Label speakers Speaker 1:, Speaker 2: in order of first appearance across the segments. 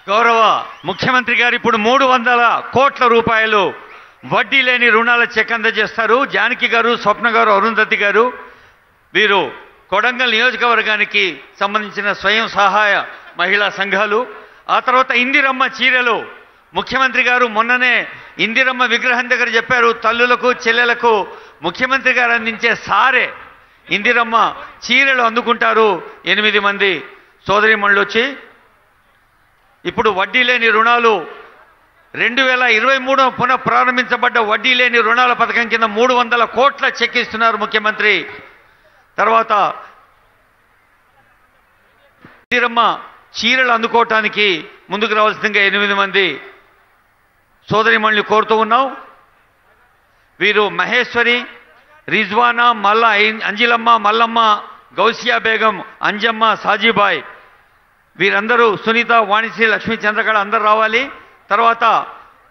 Speaker 1: గౌరవ ముఖ్యమంత్రి గారు ఇప్పుడు 300 కోట్ల రూపాయలు వడ్డీ లేని రుణాల చెక్ అందజేస్తారు. జానకి గారు, స్వప్న గారు, అరుంధతి గారు వీరు కొడంగల్ నియోజకవర్గానికి సంబంధించిన స్వయం సహాయ మహిళా సంఘాలు. ఆ తర్వాత ఇందిరమ్మ చీరలు ముఖ్యమంత్రి గారు మొన్ననే ఇందిరమ్మ విగ్రహం దగ్గర చెప్పారు, తల్లులకు చెల్లెలకు ముఖ్యమంత్రి గారు అందించే సారే ఇందిరమ్మ చీరలు అందుకుంటారు. 8 మంది సోదరీమణులు వచ్చి ఇప్పుడు వడ్డీ లేని రుణాలు 2023 పునః ప్రారంభించబడ్డ వడ్డీ లేని రుణాల పథకం కింద 300 కోట్ల చెక్ ఇస్తున్నారు ముఖ్యమంత్రి. తర్వాత ఇందిరమ్మ చీరలు అందుకోవటానికి ముందుకు రావాల్సిందిగా 8 మంది సోదరిమణులు కోరుతూ ఉన్నాం. వీరు మహేశ్వరి, రిజ్వానా, మల్లా, అంజిలమ్మ, మల్లమ్మ, గౌసియా బేగం, అంజమ్మ, సాజీబాయ్ వీరందరూ, సునీత, వాణిశ్రీ, లక్ష్మీ, చంద్రకళ అందరూ రావాలి. తర్వాత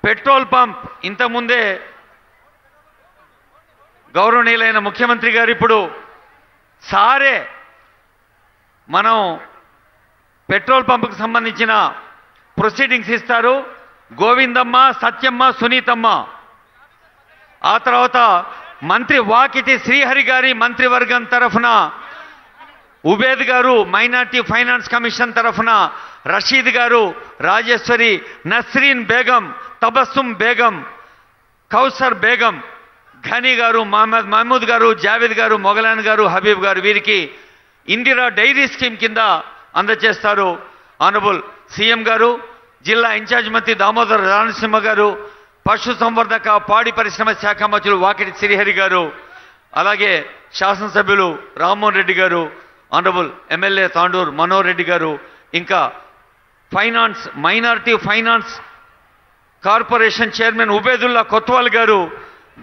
Speaker 1: పెట్రోల్ పంప్ ఇంతకుముందే గౌరవనీయులైన ముఖ్యమంత్రి గారు ఇప్పుడు సారే మనం పెట్రోల్ పంపుకు సంబంధించిన ప్రొసీడింగ్స్ ఇస్తారు. గోవిందమ్మ, సత్యమ్మ, సునీతమ్మ. ఆ తర్వాత మంత్రి వాకిటి శ్రీహరి గారి మంత్రివర్గం తరఫున ఉబేద్ గారు, మైనార్టీ ఫైనాన్స్ కమిషన్ తరఫున రషీద్ గారు, రాజేశ్వరి, నస్రీన్ బేగం, తబస్సుమ్ బేగం, కౌసర్ బేగం, ఘనీ గారు, మహమూద్ గారు, జావేద్ గారు, మొగలాన్ గారు, హబీబ్ గారు వీరికి ఇందిరా డైరీ స్కీమ్ కింద అందజేస్తారు. ఆనరబుల్ సీఎం గారు, జిల్లా ఇన్ఛార్జ్ మంత్రి దామోదర్ రానసింహ గారు, పశు సంవర్ధక పాడి పరిశ్రమ శాఖ మంత్రులు వాకిటి శ్రీహరి గారు, అలాగే శాసనసభ్యులు రామ్మోహన్ రెడ్డి గారు, ఆనరబుల్ ఎమ్మెల్యే తాండూర్ మనోహర్ రెడ్డి గారు, ఇంకా finance minority finance corporation chairman Ubedulla Kotwal గారు,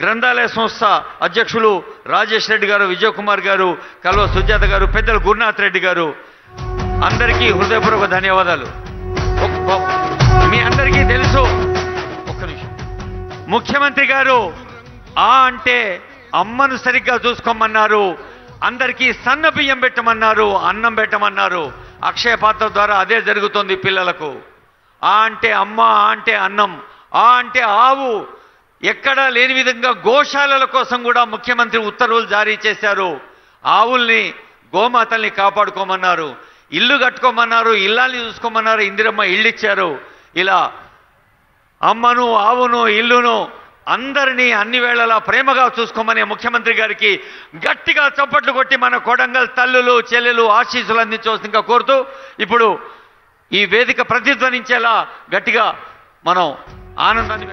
Speaker 1: గ్రంథాలయ సంస్థ అధ్యక్షులు రాజేష్ రెడ్డి గారు, విజయ్ కుమార్ గారు, కల్వ సుజాత గారు, పెద్దలు గురునాథ్ రెడ్డి గారు అందరికీ హృదయపూర్వక ధన్యవాదాలు. మీ అందరికీ తెలుసు, ఒక్క నిమిషం, ముఖ్యమంత్రి గారు ఆ అంటే అమ్మను సరిగ్గా చూసుకోమన్నారు, అందరికీ సన్న బియ్యం పెట్టమన్నారు, అన్నం పెట్టమన్నారు. అక్షయ పాత్ర ద్వారా అదే జరుగుతుంది పిల్లలకు. ఆ అంటే అమ్మ, ఆ అంటే అన్నం, ఆ అంటే ఆవు. ఎక్కడా లేని విధంగా గోశాలల కోసం కూడా ముఖ్యమంత్రి ఉత్తర్వులు జారీ చేశారు. ఆవుల్ని, గోమాతల్ని కాపాడుకోమన్నారు, ఇల్లు కట్టుకోమన్నారు, ఇల్లాల్ని చూసుకోమన్నారు, ఇందిరమ్మ ఇల్లు ఇచ్చారు. ఇలా అమ్మను, ఆవును, ఇల్లును అందరినీ అన్ని వేళలా ప్రేమగా చూసుకోమనే ముఖ్యమంత్రి గారికి గట్టిగా చప్పట్లు కొట్టి మన కొడంగల్ తల్లులు, చెల్లెలు ఆశీస్సులు అందించవలసిందిగా కోరుతూ ఇప్పుడు ఈ వేదిక ప్రతిధ్వనించేలా గట్టిగా మనం ఆనందాన్ని